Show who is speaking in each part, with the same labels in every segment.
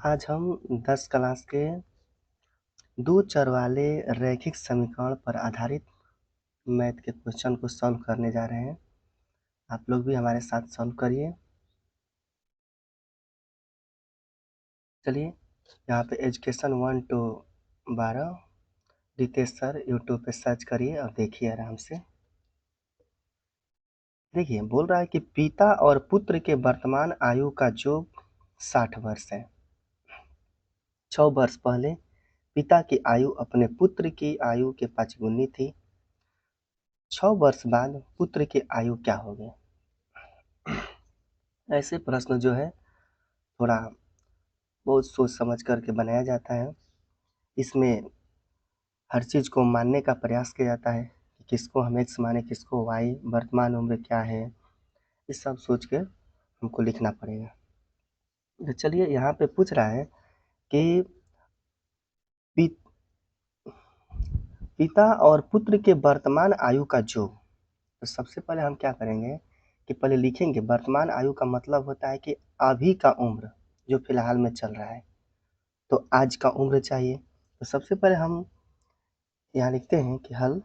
Speaker 1: आज हम 10 क्लास के दो चर वाले रैखिक समीकरण पर आधारित मैथ के क्वेश्चन को सॉल्व करने जा रहे हैं। आप लोग भी हमारे साथ सॉल्व करिए। चलिए यहाँ पे education 1 to 12 Ritesh sir YouTube पे सर्च करिए और देखिए आराम से। देखिए बोल रहा है कि पिता और पुत्र के वर्तमान आयु का योग 60 वर्ष है। 6 वर्ष पहले पिता की आयु अपने पुत्र की आयु के 5 गुनी थी। 6 वर्ष बाद पुत्र की आयु क्या होगी? ऐसे प्रश्न जो है थोड़ा बहुत सोच समझ करके बनाया जाता है। इसमें हर चीज़ को मानने का प्रयास किया जाता है कि किसको हम एक्स माने, किसको वाई, वर्तमान उम्र क्या है, ये सब सोच के हमको लिखना पड़ेगा। तो चलिए यहाँ पे पूछ रहा है कि पिता और पुत्र के वर्तमान आयु का योग। तो सबसे पहले हम क्या करेंगे कि पहले लिखेंगे वर्तमान आयु का मतलब होता है कि अभी का उम्र जो फिलहाल में चल रहा है, तो आज का उम्र चाहिए। तो सबसे पहले हम यहाँ लिखते हैं कि हल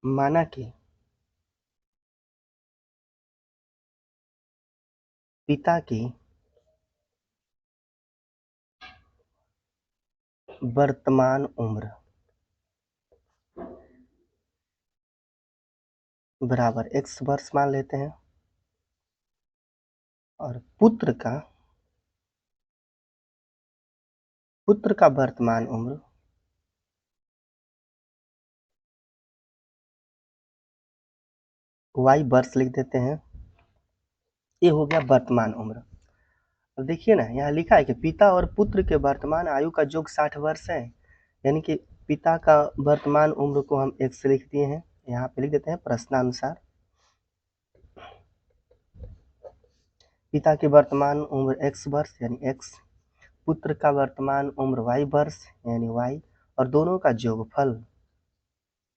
Speaker 1: माना कि पिता की वर्तमान उम्र बराबर x वर्ष मान लेते हैं और पुत्र का वर्तमान उम्र y वर्ष लिख देते हैं। ये हो गया वर्तमान उम्र। अब देखिए ना यहाँ लिखा है कि पिता और पुत्र के वर्तमान आयु का योग 60 वर्ष है, यानी कि पिता का वर्तमान उम्र को हम x लिख दिए हैं। यहाँ पे लिख देते हैं प्रश्नानुसार पिता की वर्तमान उम्र x वर्ष यानी x, पुत्र का वर्तमान उम्र y वर्ष यानी y, और दोनों का योगफल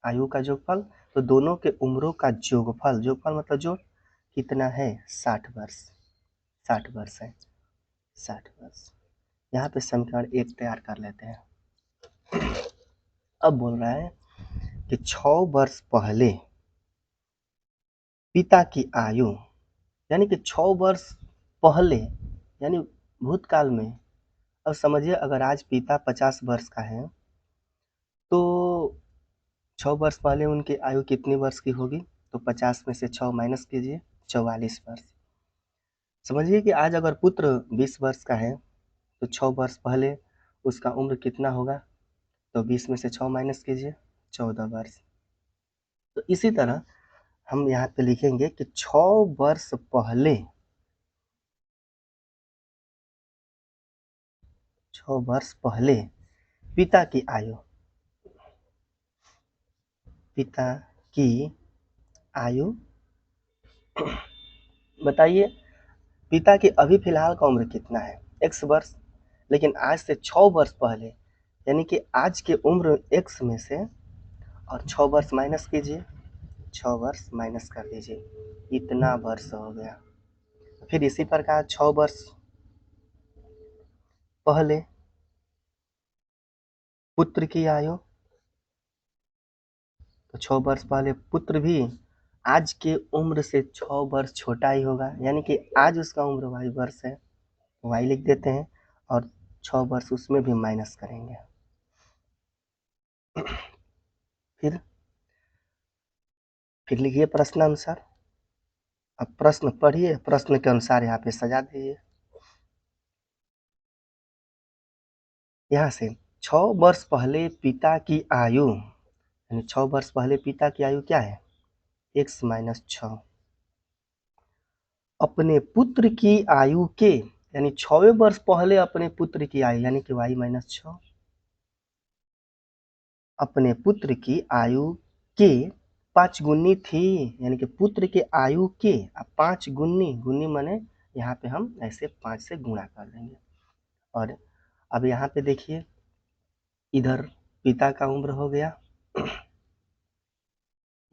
Speaker 1: आयु का योगफल, तो दोनों के उम्रों का योगफल मतलब जो कितना है 60 वर्ष। 60 वर्ष है, 60 वर्ष। यहाँ पे समीकरण 1 तैयार कर लेते हैं। अब बोल रहा है कि 6 वर्ष पहले पिता की आयु, यानी कि 6 वर्ष पहले यानी भूतकाल में। अब समझिए अगर आज पिता 50 वर्ष का है तो 6 वर्ष पहले उनकी आयु कितनी वर्ष की होगी? तो 50 में से 6 माइनस कीजिए, 44 वर्ष। समझिए कि आज अगर पुत्र 20 वर्ष का है तो 6 वर्ष पहले उसका उम्र कितना होगा? तो 20 में से 6 माइनस कीजिए, 14 वर्ष। तो इसी तरह हम यहाँ पे लिखेंगे कि 6 वर्ष पहले 6 वर्ष पहले पिता की आयु बताइए पिता की अभी फिलहाल का उम्र कितना है? x वर्ष। लेकिन आज से 6 वर्ष पहले यानी कि आज के उम्र x में से और 6 वर्ष माइनस कीजिए, 6 वर्ष माइनस कर दीजिए, इतना वर्ष हो गया। फिर इसी प्रकार 6 वर्ष पहले पुत्र की आयु, तो 6 वर्ष पहले पुत्र भी आज के उम्र से 6 वर्ष छोटा ही होगा, यानी कि आज उसका उम्र y वर्ष है, y लिख देते हैं और 6 वर्ष उसमें भी माइनस करेंगे। फिर लिखिए प्रश्नानुसार। अब प्रश्न पढ़िए, प्रश्न के अनुसार यहाँ पे सजा दीजिए। यहाँ से 6 वर्ष पहले पिता की आयु, यानी 6 वर्ष पहले पिता की आयु क्या है? x माइनस 6 अपने पुत्र की आयु के, यानी 6वें वर्ष पहले अपने पुत्र की आयु यानी कि y माइनस 6 अपने पुत्र की आयु के 5 गुनी थी, यानी कि पुत्र के आयु के 5 गुनी माने यहाँ पे हम ऐसे 5 से गुणा कर देंगे। और अब यहाँ पे देखिए इधर पिता का उम्र हो गया,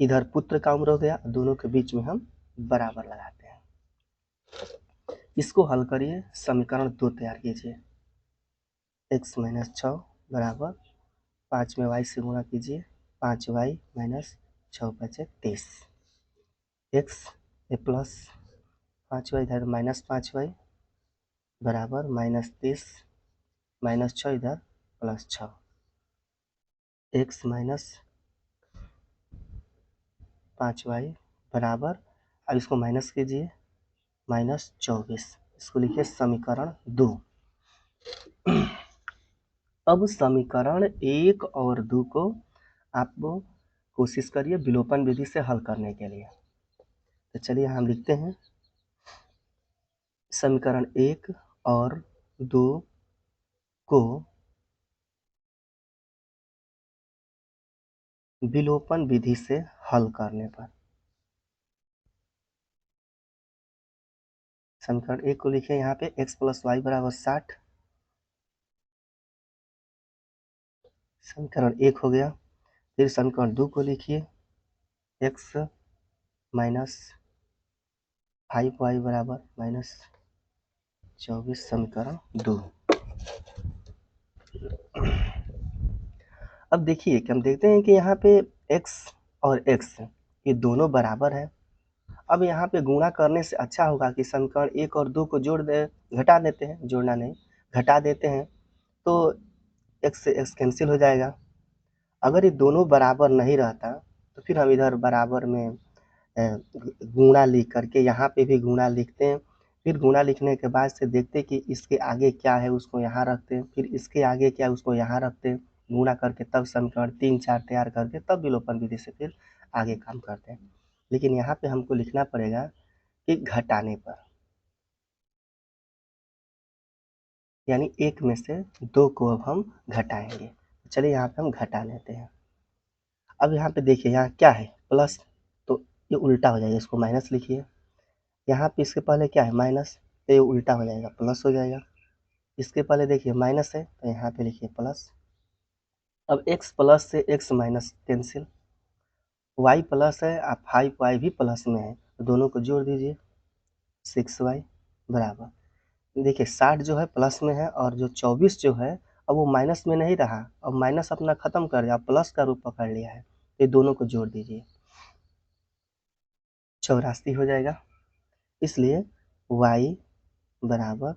Speaker 1: इधर पुत्र का उम्र हो गया, दोनों के बीच में हम बराबर लगाते हैं। इसको हल करिए, समीकरण 2 तैयार कीजिए। x माइनस 6 बराबर 5 में y से गुणा कीजिए, 5y माइनस 6 बचे 30। x ए प्लस 5y इधर माइनस 5y बराबर माइनस 30 माइनस 6 इधर प्लस 6। x माइनस 5y बराबर, अब इसको माइनस कीजिए, माइनस 24। इसको लिखिए समीकरण 2। अब समीकरण 1 और 2 को आप कोशिश करिए विलोपन विधि से हल करने के लिए। तो चलिए हम लिखते हैं समीकरण 1 और 2 को विलोपन विधि से हल करने पर, समीकरण 1 को लिखिए यहाँ पे x प्लस वाई बराबर 60। समीकरण 1 हो गया। फिर समीकरण 2 को लिखिए x माइनस 5y बराबर माइनस 24। समीकरण 2। अब देखिए कि हम देखते हैं कि यहाँ पे x और x ये दोनों बराबर हैं। अब यहाँ पे गुणा करने से अच्छा होगा कि समीकरण 1 और 2 को जोड़ दे, घटा देते हैं, जोड़ना नहीं घटा देते हैं, तो x से x कैंसिल हो जाएगा। अगर ये दोनों बराबर नहीं रहता तो फिर हम इधर बराबर में गुणा लिख करके यहाँ पे भी गुणा लिखते हैं। फिर गुणा लिखने के बाद से देखते हैं कि इसके आगे क्या है उसको यहाँ रखते हैं, फिर इसके आगे क्या है उसको यहाँ रखते हैं, गुणा करके तब समीकरण 3-4 तैयार करके तब विलोपन विधि से फिर आगे काम करते हैं। लेकिन यहाँ पे हमको लिखना पड़ेगा कि घटाने पर, यानी 1 में से 2 को अब हम घटाएंगे। चलिए यहाँ पे हम घटा लेते हैं। अब यहाँ पे देखिए यहाँ क्या है प्लस, तो ये उल्टा हो जाएगा, इसको माइनस लिखिए। यहाँ पे इसके पहले क्या है माइनस, तो ये उल्टा हो जाएगा प्लस हो जाएगा। इसके पहले देखिए माइनस है तो यहाँ पे लिखिए प्लस। अब x प्लस से x minus cancel, y plus है आप 5y भी प्लस में है तो दोनों को जोड़ दीजिए 6y बराबर। देखिए 60 जो है प्लस में है और जो 24 जो है अब वो माइनस में नहीं रहा, अब माइनस अपना खत्म कर दिया, प्लस का रूप पकड़ लिया है, ये दोनों को जोड़ दीजिए 84 हो जाएगा। इसलिए y बराबर,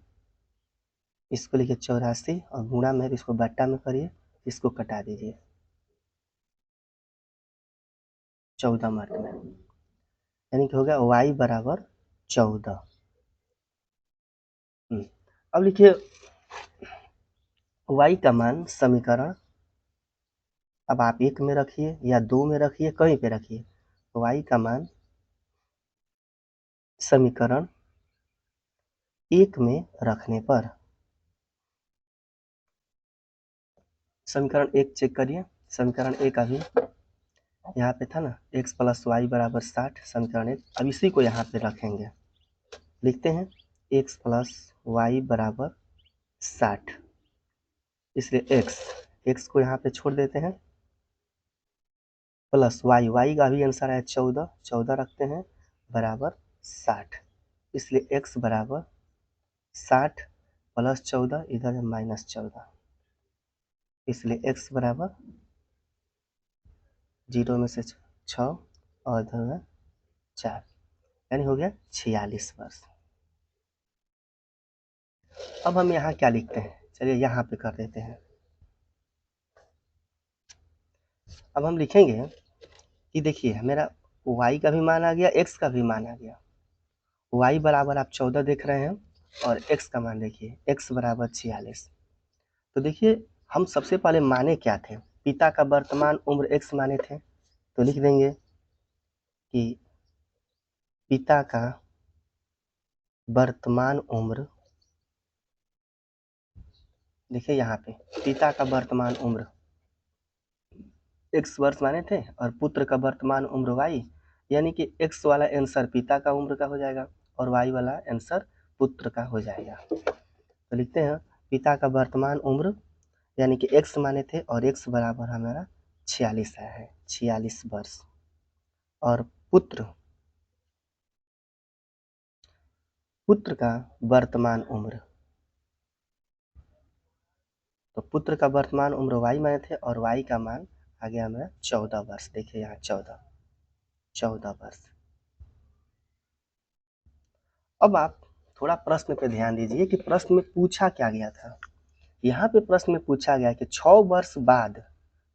Speaker 1: इसको लिखिए 84 और गुणा में इसको बट्टा में करिए, इसको कटा दीजिए 14 मार्क में, यानी कि हो गया y बराबर 14। अब लिखिए y का मान समीकरण, अब आप 1 में रखिए या 2 में रखिए, कहीं पे रखिए, y का मान समीकरण 1 में रखने पर, समीकरण 1 चेक करिए, समीकरण 1 अभी यहाँ पे था ना x प्लस वाई बराबर 60, समीकरण 1, अब इसी को यहाँ पे रखेंगे, लिखते हैं x प्लस वाई बराबर 60, इसलिए x को यहाँ पे छोड़ देते हैं, प्लस y का भी आंसर है 14 रखते हैं बराबर 60, इसलिए x बराबर 60 प्लस 14, इधर है माइनस 14, इसलिए x बराबर 0 में से 6 और इधर है 4, यानी हो गया 46 वर्ष। अब हम यहाँ क्या लिखते हैं, चलिए यहाँ पे कर देते हैं। अब हम लिखेंगे कि देखिए मेरा y का भी मान आ गया, x का भी मान आ गया। y बराबर आप 14 देख रहे हैं और x का मान देखिए, x बराबर 46। तो देखिए हम सबसे पहले माने क्या थे, पिता का वर्तमान उम्र x माने थे, तो लिख देंगे कि पिता का वर्तमान उम्र, देखिए यहाँ पे पिता का वर्तमान उम्र x वर्ष माने थे और पुत्र का वर्तमान उम्र y, यानी कि x वाला आंसर पिता का उम्र का हो जाएगा और y वाला आंसर पुत्र का हो जाएगा। तो लिखते हैं पिता का वर्तमान उम्र यानी कि x माने थे और x बराबर हमारा 46 है, 46 वर्ष, और पुत्र पुत्र का वर्तमान उम्र। तो पुत्र का वर्तमान उम्र y माने थे और y का मान आ गया हमारा 14 वर्ष। देखिए यहाँ 14 वर्ष। अब आप थोड़ा प्रश्न पे ध्यान दीजिए कि प्रश्न में पूछा क्या गया था। यहाँ पे प्रश्न में पूछा गया कि 6 वर्ष बाद,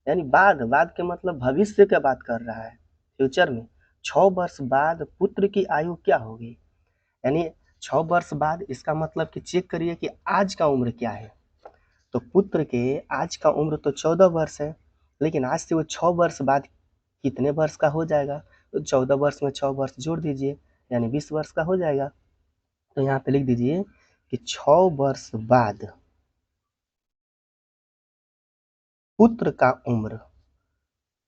Speaker 1: यानी बाद के मतलब भविष्य का बात कर रहा है, फ्यूचर में 6 वर्ष बाद पुत्र की आयु क्या होगी। यानी 6 वर्ष बाद, इसका मतलब कि चेक करिए कि आज का उम्र क्या है। तो पुत्र के आज का उम्र तो 14 वर्ष है, लेकिन आज से वो 6 वर्ष बाद कितने वर्ष का हो जाएगा। तो 14 वर्ष में 6 वर्ष जोड़ दीजिए, यानी 20 वर्ष का हो जाएगा। तो यहाँ पे लिख दीजिए कि 6 वर्ष बाद पुत्र का उम्र,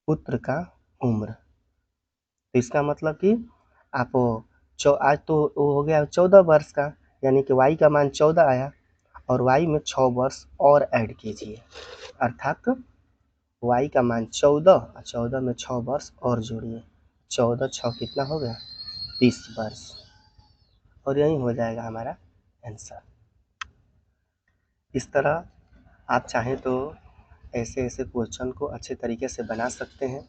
Speaker 1: पुत्र का उम्र। तो इसका मतलब कि आप आज तो वो हो गया 14 वर्ष का, यानी कि y का मान 14 आया और y में 6 वर्ष और ऐड कीजिए, अर्थात y का मान 14 और 14 में 6 वर्ष और जोड़िए। 14 6 कितना हो गया, 30 वर्ष। और यही हो जाएगा हमारा आंसर। इस तरह आप चाहें तो ऐसे ऐसे क्वेश्चन को अच्छे तरीके से बना सकते हैं।